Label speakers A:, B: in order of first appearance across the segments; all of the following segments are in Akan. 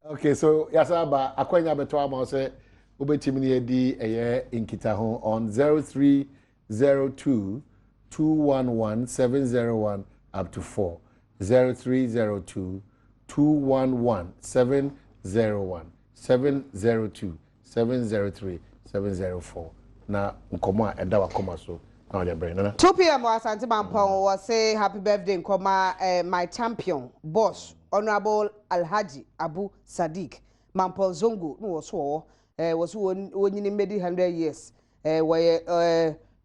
A: Okay, so yasaba akwanya beto ama say ubetimi ne di inkita ho on 0302 211 701 up to 4 0302 211 701 702 703 704 na nkomo a eda wakoma so na ole brain na
B: 2 p.m. Asante Mampong was say happy birthday nkoma my champion boss Honorable Alhaji Abu Sadiq Mampong Zongo no was wonyini medi 100 years where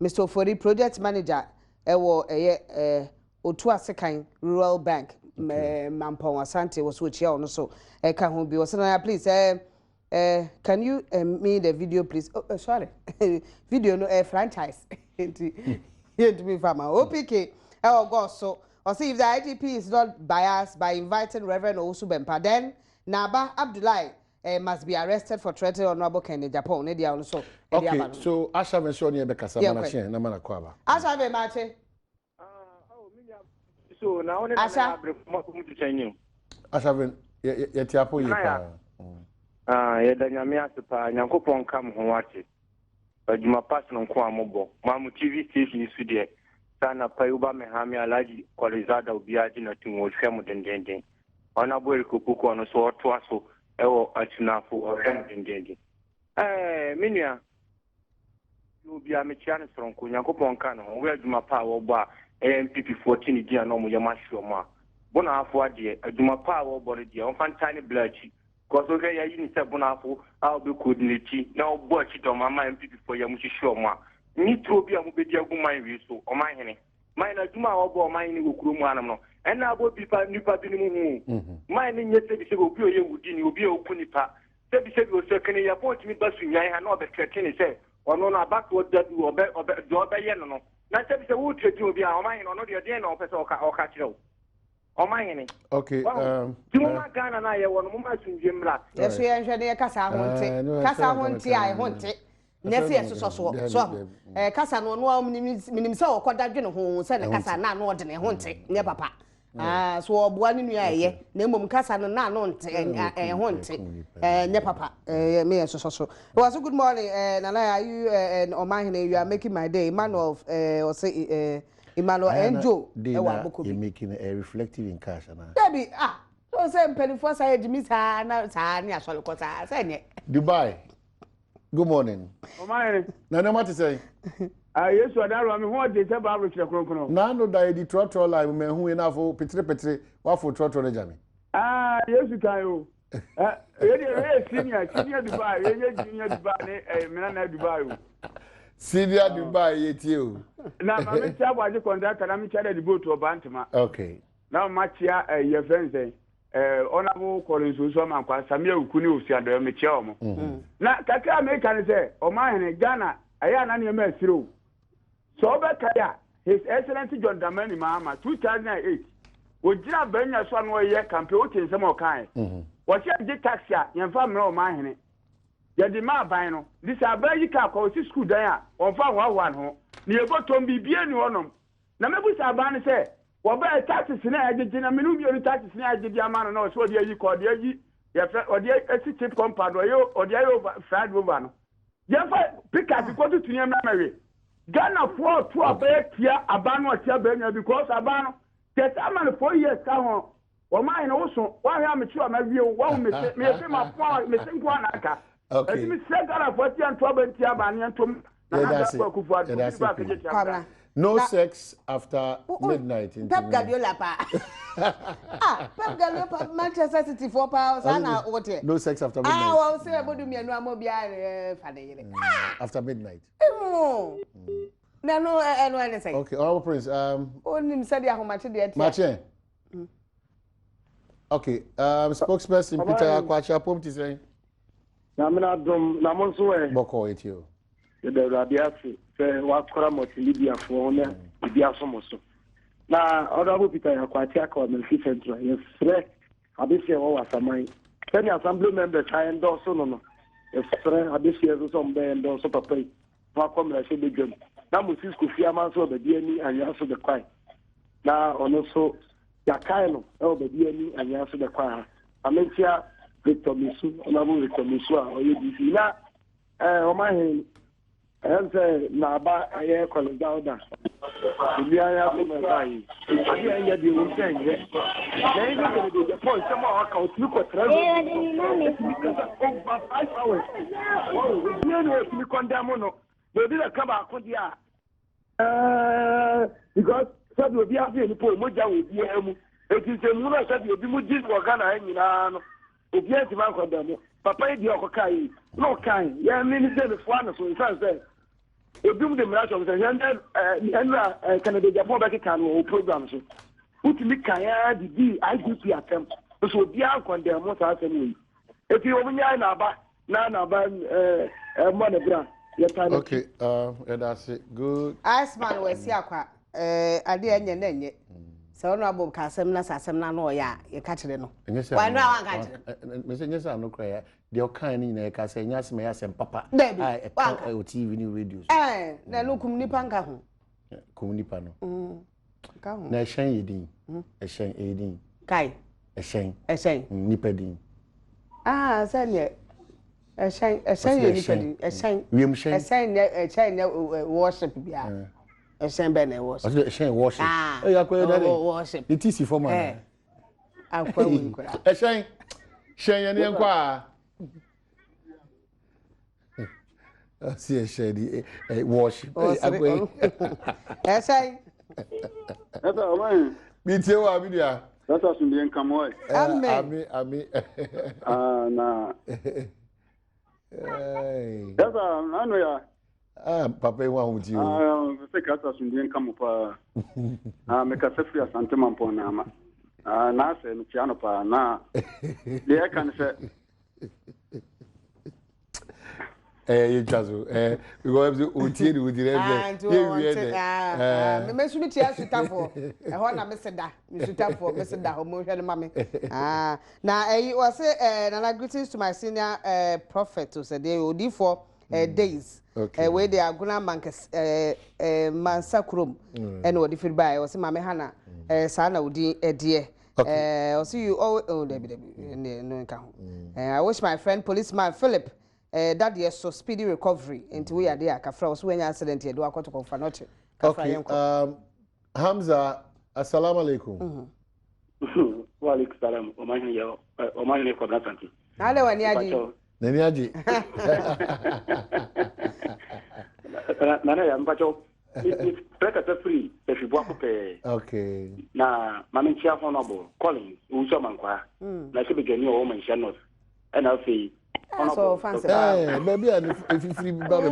B: Mr. Ofori project manager Otua Sekan Rural Bank Mampong Asante was which here so can who be was please can you me the video please sorry video no franchise here to be farmer OPK God so or see if the IGP is not biased by inviting Reverend Osubempa then Naba Abdullahi must be arrested for threatening Honorable Kennedy Japan so
A: okay so Asha mention here bekasa mana chen na mana kwaba
B: Asha be mache
C: so now only
B: Asha
C: to change
A: Asha ben yetiapo yi pa
C: ye da nyame asepa nyankopon kam ho wache adwuma pass no nko amobo mamu TV station su de sana payuba mehami alaji kwalizada obiaji na tumo hwem dendenden ona boy kukuko no so to aso ewo atunafo hwem dendenden minua obia mechiane soronko nyankopon kan ho we adwuma pa wo bo a MPP 14 dia no mo yamahwo ma bona afo ade adwuma pa wo bo dia on fantane blachi because okay ya yini se bona afo a be coordinate na obo achi to mama MPP for ya muhwehwe ma ni trobi a mo be dia guman wi so o man hene man na adwuma wo bo man ni okuro mu anam no ena abo nipa bi ni mu man ni nyese bi se obi oye wudi ni obi oku nipa se bi o se kene ya point mi basu nyan ha na obe kretini se ono na back what that do obe ye no na se bi se wo tredi obi a o man no de de na o pese o ka kire o Omayene.
A: Okay.
C: Tuma Ghana na ye wono muma sunje mra.
B: Yeso ye hwede ye kasa honte. Kasa honte ai honte. Nyefe ye so so. Kasa no no minim se okoda dwene ho se ne kasa na no ode ne honte. Nye papa. So oboa ne nua ye. Na emom kasa no na no honte honte. Nye papa. Me ye so so. So good morning. Nana are you Omayene you are making my day. Man of or say Emmanuel Enjo
A: you're making a reflective in cash
B: Debbie so say penifo say Jimmy sa na ni asole ko sa say
A: Dubai good morning na no matter say
C: yes wadaro me ho de se ba ro kire kronkron
A: na no da di trotro live me hu ina fo petre wa fo trotro na jame
C: yes kan o senior Dubai junior Dubai ne me na Dubai o
A: Senior Dubai yeti o.
C: Na ma me tia bwaje contract na me tia the boat obantema.
A: Okay.
C: Na ma tia your friends honorable Collins so man kwa Samia Ukuni ofiado me tia omo. Na kakra America ne say o ma hene Ghana aya na ne ma asiro. So obekaya His Excellency John Dramani Mahama 2008 ogira banya so no ye campaign o tinsem o kan. Wo se di taxi a yemfa mra o ma hene. Yadi ma ban no this abayi ka ko si school dan a on fa wa ho ni ego tom bibie ni honom na mebu sa ban se wo ba taxes na agege na menu bi taxes na agege amano na so de ayi ko de ayi ye fa ode esi tip compound ode ayo fried over no ye fa pick up ko to tunyam na mawe Ghana for to abayi tia abano tia banya because abano that amano 4 years ka ho wo man na wo so wa hwa me chi wa mawie wo me se ma po me se nko na aka
A: okay. No sex after midnight.
B: Pep Guardiola pa. Pep Guardiola Manchester City 4 pounds na what?
A: No sex after midnight.
B: Well say abodu mi anu amobia fadeyele.
A: After midnight.
B: No anything.
A: Okay, Honorable Prince
B: onim said ya homache de
A: Mache. Okay, spokesperson Peter Akwacha Pomti saying
C: na me na Adom na mo so
A: boko etio
C: de radio se wa kora mo Libya fo na Libya so mo so na Honorable Peter Akwacha ka o Milky Central yes fre abisi o wa samai any assembly member try endorse no yes fre abisi so so mbe endorse papa wa ko mra se be dwam na mo sis ko fia man so be dia ni anya so de kwai na ono so ya kai no e o be dia ni anya so de kwai amentia
D: Victor Misu, Honorable Victor Misu, or you na Omahin, and say Naba, I call it down. We are having a guy. I get the old thing. The point, some are out, look at 5 hours. Oh, you condemn. They didn't come out for the because said will be having the poor Moja with you. It is a moon said you'll be Mujis or Ghana and Milano. If you have to man condemn, Papa, you're kind. No kind. Yeah, many days of one, so it's said. If you do the match of the Canada, Japan back can programs. Put me Kaya, the IDP attempt. So be out on their most awesome. If you only Naba, Nana Ban Monabra.
A: Okay, that's it. Good.
B: Iceman was here. I didn't know. So no about Casemna, Sasemna, no, ya, you catch it. Why no, I catch it.
A: Mr. No cry. The kind in a case, yes, may I send Papa.
B: Baby,
A: I TV new radios.
B: Then look, Kumnipanga.
A: Kumnipano.
B: Come.
A: Na shine yedin. A shine aiding.
B: Kai.
A: A shine.
B: A shine.
A: Nippedin.
B: Ah, send it. A shine, a shine, a shine.
A: We shine.
B: A shine, a shine, worship. A shine, Benny was.
A: A shine worship.
B: Ah,
A: worship. It is for my.
B: I'm going.
A: A shine. Shine and inquire. I see a shady worship.
B: I say,
D: That's all right.
A: Me too, Amelia.
D: That's us in the income way.
A: Ami.
D: Nah. That's I know.
A: Papa, one with you.
D: The Catas in the income of make a free sentiment upon Nama. Nasa and Chianopa. Now, the I can say.
A: You just we go to Utier with the
B: and mention it here to for a one Mr. Da, Mr. For Mr. Da, Homo, Mammy. Now I was saying, greetings to my senior prophet who said they would for days. Where they are gonna mankas mansacrum and what if it by or some Mamma Hannah, Sana would a dear. I'll see you all, Debbie, no account. I wish my friend policeman Philip. That is so speedy recovery into we are there. Kafra was when accident here. Do I to for not?
A: Okay. Hamza, assalamu alaikum.
D: Wa alaikum salam. Omani ko na santi.
B: Ale wani aji.
A: Nani aji.
D: Nana ya mpacho. It's better free if you walk
A: okay.
D: Na mami chia honorable Collins uso mankwa. Na se be gani o man shanos. And I'll say
B: so fancy.
A: Baby, if you free baby,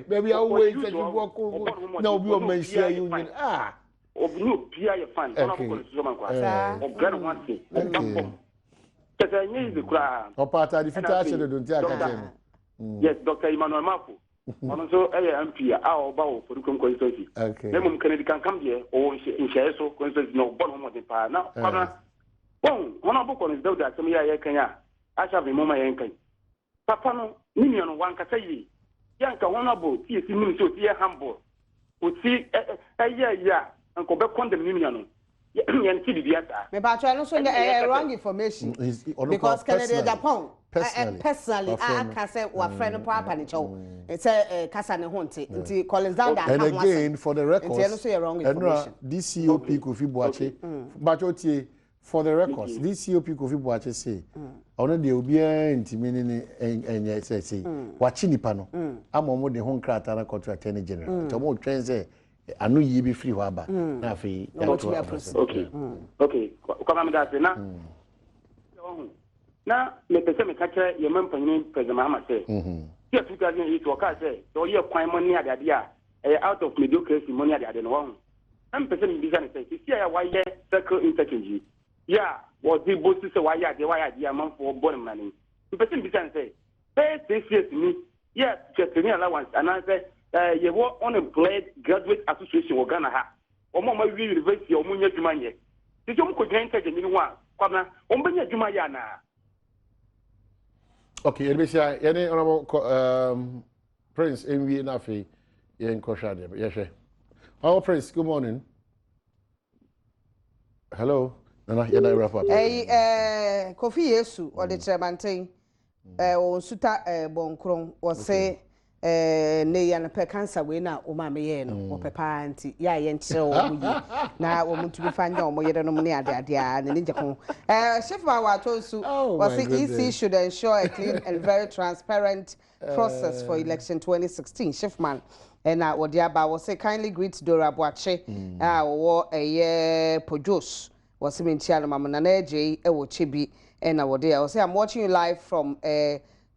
A: baby, I'll wait that you walk over. No, we will make sure you win. Ah,
D: of new Pia fan. Of grand one thing. Because I need the crowd.
A: Or part of the future, don't tell.
D: Yes, Dr. Emmanuel Mapu. Also, MP, our bow for the constituency.
A: Okay.
D: Then Kennedy can come here or in share so constituency no bottom of the power now. Bon, one of book on his daughter, some year Kenya. I shall be Mama Yankan. Papa no, Minion one can say, Yanka honorable, he is in so dear humble. Would see a year, Uncle Beck condemn Minion. Yan see the theatre.
B: But I also wrong information because Canada Japan. Personally, I can say what friend properly show. It's a Casane Honte, until Collins down.
A: And again, for the records,
B: wrong information.
A: This COP Kofi Boache, but for the records, this COP Kofi Boache say, on the Obia intimini and say, watching Pano, I'm on the home crater contract attorney general. Tomo train say, I know you be free waba. Nafi, okay, come on, that's enough.
D: Now, let the same catcher, your man, President Mahama say, yes, 2008 to a say, so you're quite money at the idea, out of mediocre money at the one. I'm presenting business, you see, why circle interchange. Yeah, what the boss is why the why idea man for born money. The person business say, pay 6 years to me, yes, just any allowance, and I say, you were unemployed graduate association or Ghana, or Mama University or Munya Jumanya. Did you go grant anyone? Come on, Jumayana.
A: Okay, any honorable Prince MV Nafi in Koshade. Yes, sir. Our Prince, good morning. Hello. Nana yena wrap up.
B: Kofi Yesu or the Tremantin on Suta Bonkron or say ne yana pe cancer we na o ma me ye no o pepa anti ya ye nche o mu yi na wo muntu bi fanya o mo ye no mu ne ade ade a ne nje ko chef ma wa to su was EC should ensure a clean and very transparent process for election 2016 chef man and what the aba was say kindly greet Dora Boache wo Pojos was me ntia no mama na eje e wo chebi and what there was say I'm watching you live from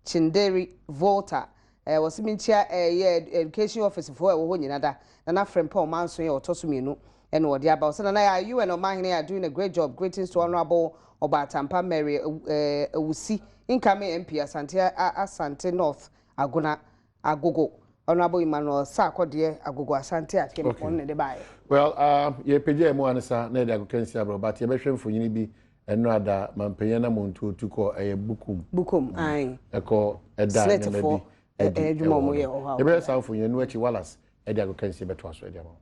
B: Chinderi Volta was mintia education office for a wo nyina da na friend Paul Manso ye otoso mienu and what the about so na you and Omahene are doing a great job. Greetings to Honorable Obatampa Mary Ewusi incoming MP Asante North Agona Agogo Honorable Emmanuel Sakode Agogo Asante akem on ne de bae.
A: Well ye peje mo ansa na de agokensi abro but ye behwem fonyini bi eno ada mampenya na montu tuko bukum
B: ai
A: eko eda na bi
B: edwuma mo ye o ha
A: ebe sanfo ye no achi Wallace edi agokensi beto aso edi amo